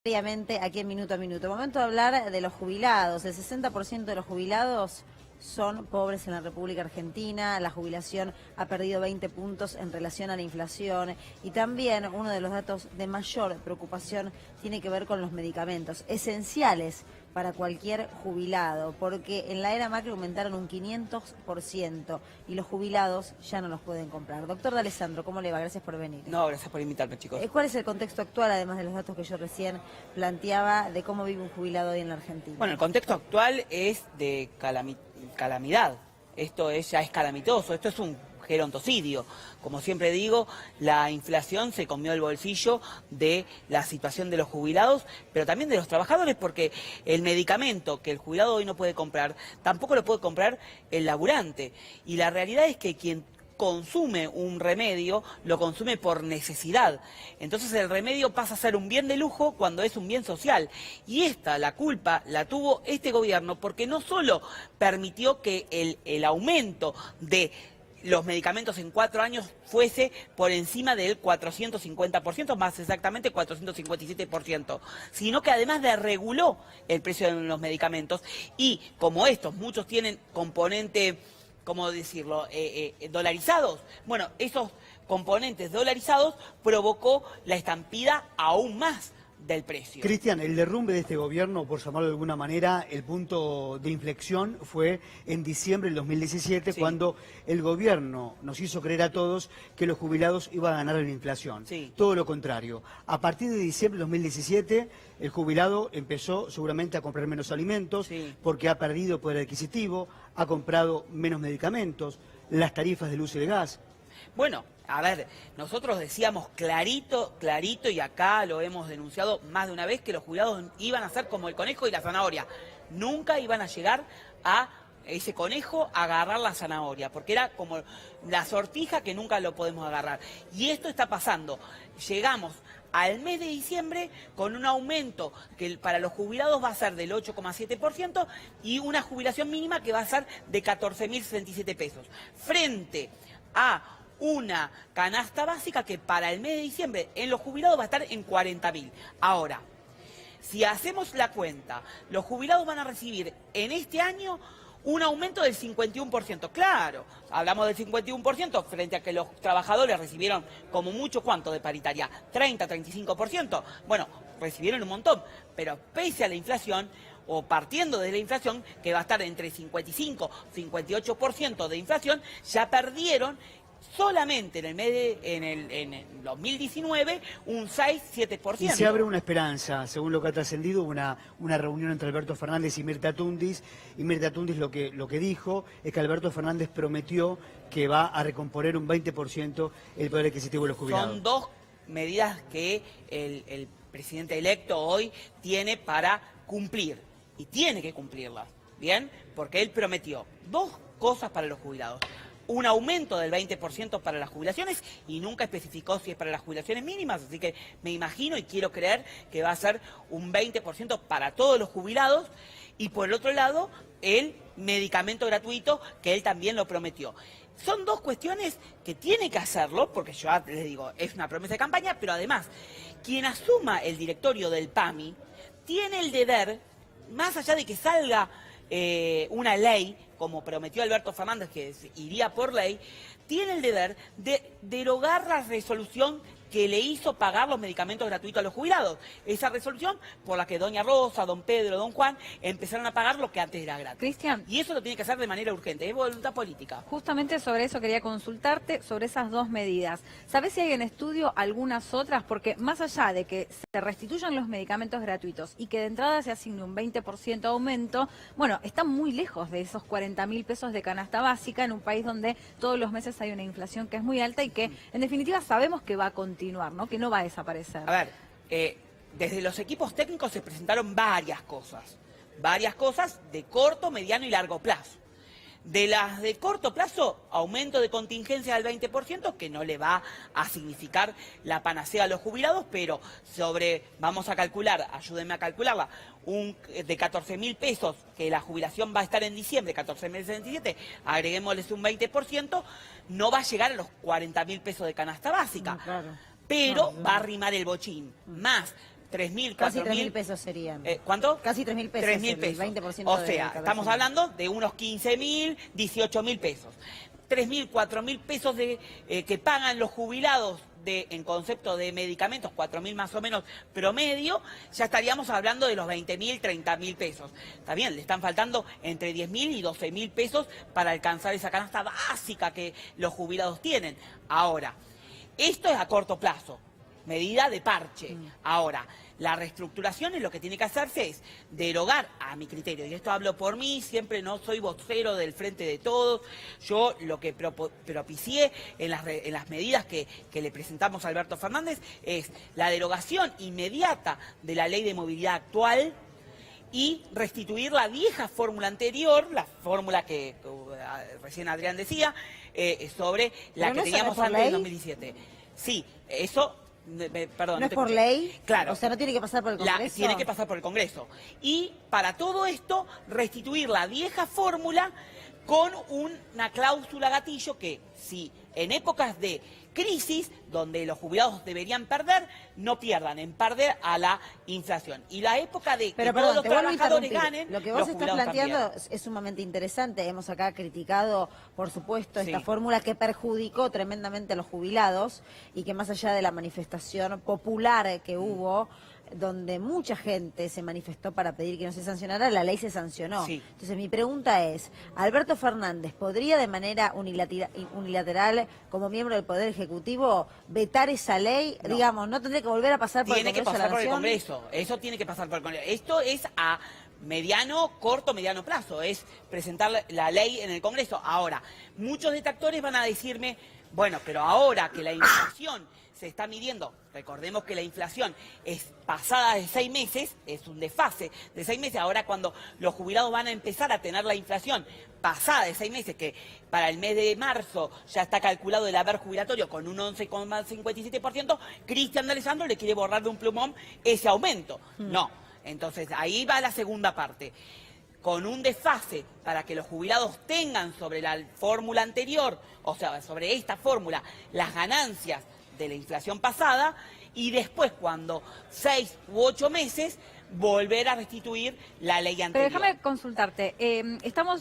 Aquí en Minuto a Minuto. Momento de hablar de los jubilados. El 60% de los jubilados son pobres en la República Argentina. La jubilación ha perdido 20 puntos en relación a la inflación. Y también uno de los datos de mayor preocupación tiene que ver con los medicamentos esenciales para cualquier jubilado, porque en la era Macri aumentaron un 500% y los jubilados ya no los pueden comprar. Doctor D'Alessandro, ¿cómo le va? Gracias por venir. No, gracias por invitarme, chicos. ¿Cuál es el contexto actual, además de los datos que yo recién planteaba, de cómo vive un jubilado hoy en la Argentina? Bueno, el contexto actual es de calamidad. Esto ya es calamitoso, esto es un gerontocidio. Como siempre digo, la inflación se comió el bolsillo de la situación de los jubilados, pero también de los trabajadores, porque el medicamento que el jubilado hoy no puede comprar, tampoco lo puede comprar el laburante. Y la realidad es que quien consume un remedio, lo consume por necesidad. Entonces el remedio pasa a ser un bien de lujo cuando es un bien social. Y la culpa la tuvo este gobierno porque no solo permitió que el aumento de los medicamentos en 4 años fuese por encima del 450%, más exactamente 457%, sino que además desreguló el precio de los medicamentos y como muchos tienen componente, ¿cómo decirlo?, dolarizados. Bueno, esos componentes dolarizados provocó la estampida aún más del precio. Cristian, el derrumbe de este gobierno, por llamarlo de alguna manera, el punto de inflexión fue en diciembre del 2017, sí, cuando el gobierno nos hizo creer a todos que los jubilados iban a ganar en la inflación. Sí. Todo lo contrario. A partir de diciembre del 2017, el jubilado empezó seguramente a comprar menos alimentos, sí, porque ha perdido poder adquisitivo, ha comprado menos medicamentos, las tarifas de luz y de gas. Bueno, a ver, nosotros decíamos clarito, y acá lo hemos denunciado más de una vez, que los jubilados iban a ser como el conejo y la zanahoria. Nunca iban a llegar a ese conejo a agarrar la zanahoria, porque era como la sortija que nunca lo podemos agarrar. Y esto está pasando. Llegamos al mes de diciembre con un aumento que para los jubilados va a ser del 8,7% y una jubilación mínima que va a ser de 14.067 pesos. Frente a una canasta básica que para el mes de diciembre en los jubilados va a estar en 40.000. Ahora, si hacemos la cuenta, los jubilados van a recibir en este año un aumento del 51%. Claro, hablamos del 51% frente a que los trabajadores recibieron como mucho, ¿cuánto de paritaria? 30, 35%. Bueno, recibieron un montón, pero pese a la inflación, o partiendo de la inflación, que va a estar entre 55 y 58% de inflación, ya perdieron solamente en el 2019 un 6-7%. Y se abre una esperanza, según lo que ha trascendido, una reunión entre Alberto Fernández y Mirta Tundis. Y Mirta Tundis lo que dijo es que Alberto Fernández prometió que va a recomponer un 20% el poder adquisitivo de los jubilados. Son dos medidas que el presidente electo hoy tiene para cumplir. Y tiene que cumplirlas, ¿bien? Porque él prometió dos cosas para los jubilados. Un aumento del 20% para las jubilaciones y nunca especificó si es para las jubilaciones mínimas, así que me imagino y quiero creer que va a ser un 20% para todos los jubilados y por el otro lado el medicamento gratuito que él también lo prometió. Son dos cuestiones que tiene que hacerlo, porque yo les digo, es una promesa de campaña, pero además quien asuma el directorio del PAMI tiene el deber, más allá de que salga una ley, como prometió Alberto Fernández, que iría por ley, tiene el deber de derogar la resolución que le hizo pagar los medicamentos gratuitos a los jubilados. Esa resolución por la que doña Rosa, don Pedro, don Juan empezaron a pagar lo que antes era gratis. Cristian. Y eso lo tiene que hacer de manera urgente, es voluntad política. Justamente sobre eso quería consultarte, sobre esas dos medidas. ¿Sabés si hay en estudio algunas otras? Porque más allá de que se restituyan los medicamentos gratuitos y que de entrada se asigne un 20% aumento, bueno, están muy lejos de esos 40.000 pesos de canasta básica en un país donde todos los meses hay una inflación que es muy alta y que en definitiva sabemos que va a continuar, ¿no? Que no va a desaparecer. A ver, desde los equipos técnicos se presentaron varias cosas de corto, mediano y largo plazo. De las de corto plazo, aumento de contingencia del 20%, que no le va a significar la panacea a los jubilados, pero vamos a calcular, ayúdenme a calcularla, de 14.000 pesos, que la jubilación va a estar en diciembre, 14.067, agreguémosles un 20%, no va a llegar a los 40.000 pesos de canasta básica. Claro. Pero va a arrimar el bochín. Más 3.000, Casi 4.000. 3.000 pesos serían. ¿Cuánto? Casi 3.000 pesos. 3.000 el pesos. 20% O de sea, recaudación. estamos hablando de unos 15.000, 18.000 pesos. 3.000, 4.000 pesos que pagan los jubilados en concepto de medicamentos, 4.000 más o menos promedio, ya estaríamos hablando de los 20.000, 30.000 pesos. Está bien, le están faltando entre 10.000 y 12.000 pesos para alcanzar esa canasta básica que los jubilados tienen. Ahora, esto es a corto plazo, medida de parche. Ahora, la reestructuración es lo que tiene que hacerse es derogar, a mi criterio, y esto hablo por mí, siempre no soy vocero del Frente de Todos, yo lo que propicié en las medidas que le presentamos a Alberto Fernández es la derogación inmediata de la ley de movilidad actual y restituir la vieja fórmula anterior, la fórmula que recién Adrián decía, sobre la que teníamos antes del 2017. Sí, eso... Perdón, ¿No es por ley? Claro. O sea, no tiene que pasar por el Congreso. Tiene que pasar por el Congreso. Y para todo esto, restituir la vieja fórmula con una cláusula gatillo que, si en épocas de crisis, donde los jubilados deberían perder, no pierdan en perder a la inflación. Y la época de que todos los trabajadores ganen, lo que vos estás planteando es sumamente interesante. Hemos acá criticado, por supuesto, esta fórmula que perjudicó tremendamente a los jubilados y que más allá de la manifestación popular que hubo, donde mucha gente se manifestó para pedir que no se sancionara, la ley se sancionó. Sí. Entonces mi pregunta es, ¿Alberto Fernández podría de manera unilateral, como miembro del Poder Ejecutivo, vetar esa ley? No. Digamos, ¿no tendría que volver a pasar por el Tiene que Congreso de pasar la por el Nación? Congreso. Eso tiene que pasar por el Congreso. Esto es a corto, mediano plazo. Es presentar la ley en el Congreso. Ahora, muchos detractores van a decirme, bueno, pero ahora que la inflación se está midiendo, recordemos que la inflación es pasada de 6 meses, es un desfase de 6 meses, ahora cuando los jubilados van a empezar a tener la inflación pasada de 6 meses, que para el mes de marzo ya está calculado el haber jubilatorio con un 11,57%, Cristian de Alessandro le quiere borrar de un plumón ese aumento. No, entonces ahí va la segunda parte. Con un desfase para que los jubilados tengan sobre la fórmula anterior, o sea, sobre esta fórmula, las ganancias de la inflación pasada, y después, cuando 6 u 8 meses, volver a restituir la ley anterior. Pero déjame consultarte, estamos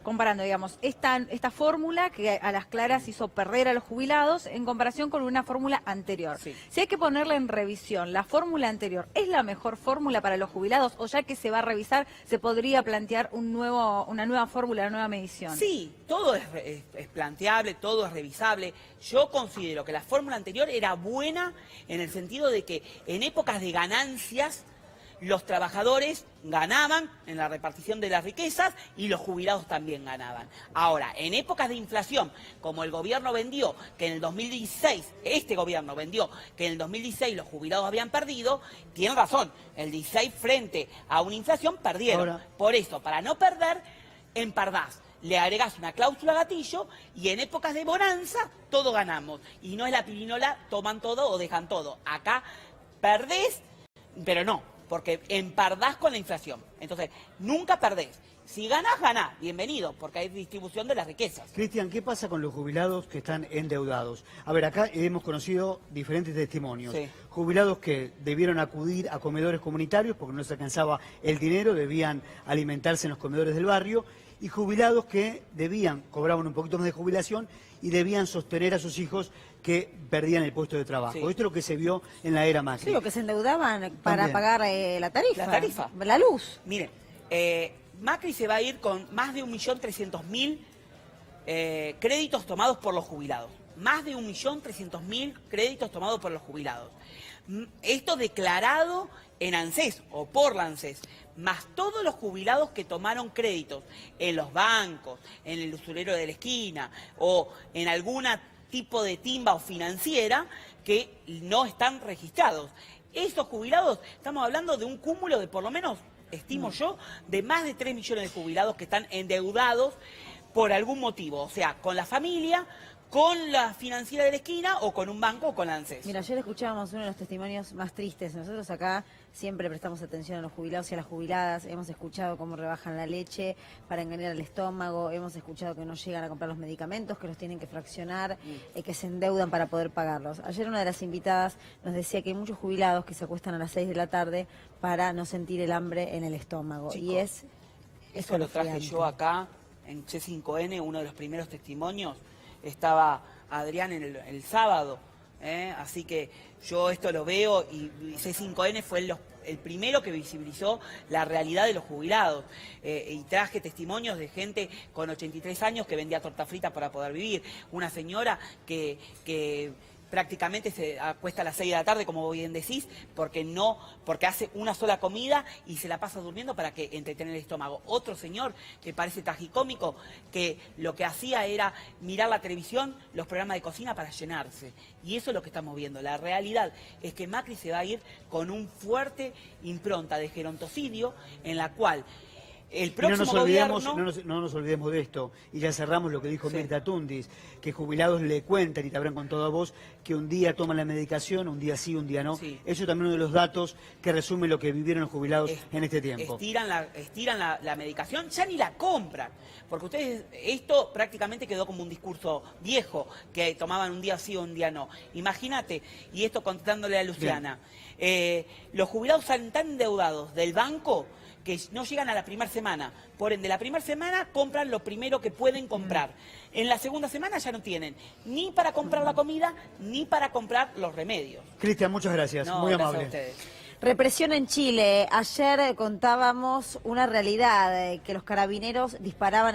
comparando, digamos, esta fórmula que a las claras hizo perder a los jubilados en comparación con una fórmula anterior. Sí. Si hay que ponerla en revisión, ¿la fórmula anterior es la mejor fórmula para los jubilados o ya que se va a revisar se podría plantear una nueva fórmula, una nueva medición? Sí, todo es planteable, todo es revisable. Yo considero que la fórmula anterior era buena en el sentido de que en épocas de ganancias los trabajadores ganaban en la repartición de las riquezas y los jubilados también ganaban. Ahora, en épocas de inflación, como el gobierno vendió que en el 2016, este gobierno vendió que en el 2016 los jubilados habían perdido, tiene razón, el 16 frente a una inflación perdieron. Ahora, por eso, para no perder, empardás. Le agregás una cláusula gatillo y en épocas de bonanza todo ganamos. Y no es la pirinola, toman todo o dejan todo. Acá perdés, pero no, porque empardás con la inflación. Entonces, nunca perdés. Si ganás, ganás. Bienvenido, porque hay distribución de las riquezas. Cristian, ¿qué pasa con los jubilados que están endeudados? A ver, acá hemos conocido diferentes testimonios. Sí. Jubilados que debieron acudir a comedores comunitarios porque no se alcanzaba el dinero, debían alimentarse en los comedores del barrio, y jubilados que cobraban un poquito más de jubilación y debían sostener a sus hijos que perdían el puesto de trabajo. Sí. Esto es lo que se vio en la era Macri. Sí, o que se endeudaban para También. pagar la tarifa. La tarifa. La luz. Miren, Macri se va a ir con más de 1.300.000 créditos tomados por los jubilados. Más de 1.300.000 créditos tomados por los jubilados. Esto declarado en ANSES o por la ANSES, más todos los jubilados que tomaron créditos en los bancos, en el usurero de la esquina o en algún tipo de timba o financiera que no están registrados. Esos jubilados, estamos hablando de un cúmulo de por lo menos, estimo yo, de más de 3 millones de jubilados que están endeudados por algún motivo, o sea, con la familia, con la financiera de la esquina o con un banco o con ANSES. Mira, ayer escuchábamos uno de los testimonios más tristes. Nosotros acá siempre prestamos atención a los jubilados y a las jubiladas. Hemos escuchado cómo rebajan la leche para engañar al estómago, hemos escuchado que no llegan a comprar los medicamentos, que los tienen que fraccionar, que se endeudan para poder pagarlos. Ayer una de las invitadas nos decía que hay muchos jubilados que se acuestan a las 6 de la tarde para no sentir el hambre en el estómago. Chicos, y es eso lo traje yo acá en C5N, uno de los primeros testimonios. Estaba Adrián el sábado, así que yo esto lo veo y C5N fue el primero que visibilizó la realidad de los jubilados. Y traje testimonios de gente con 83 años que vendía torta frita para poder vivir. Una señora que prácticamente se acuesta a las 6 de la tarde, como bien decís, porque hace una sola comida y se la pasa durmiendo para que entretener el estómago. Otro señor que parece tragicómico, que lo que hacía era mirar la televisión, los programas de cocina para llenarse. Y eso es lo que estamos viendo. La realidad es que Macri se va a ir con un fuerte impronta de gerontocidio en la cual el próximo gobierno... No nos olvidemos de esto, y ya cerramos lo que dijo Mirta Tundis, que jubilados le cuentan, y te habrán contado a vos, que un día toman la medicación, un día sí, un día no. Sí. Eso también es uno de los datos que resume lo que vivieron los jubilados en este tiempo. Estiran la medicación, ya ni la compran, porque ustedes, esto prácticamente quedó como un discurso viejo, que tomaban un día sí o un día no. Imagínate, y esto contestándole a Luciana, los jubilados salen tan endeudados del banco que no llegan a la primera semana. Por ende, la primera semana compran lo primero que pueden comprar. En la segunda semana ya no tienen ni para comprar la comida, ni para comprar los remedios. Cristian, muchas gracias. Muy amable. Gracias a ustedes. Represión en Chile. Ayer contábamos una realidad, que los carabineros disparaban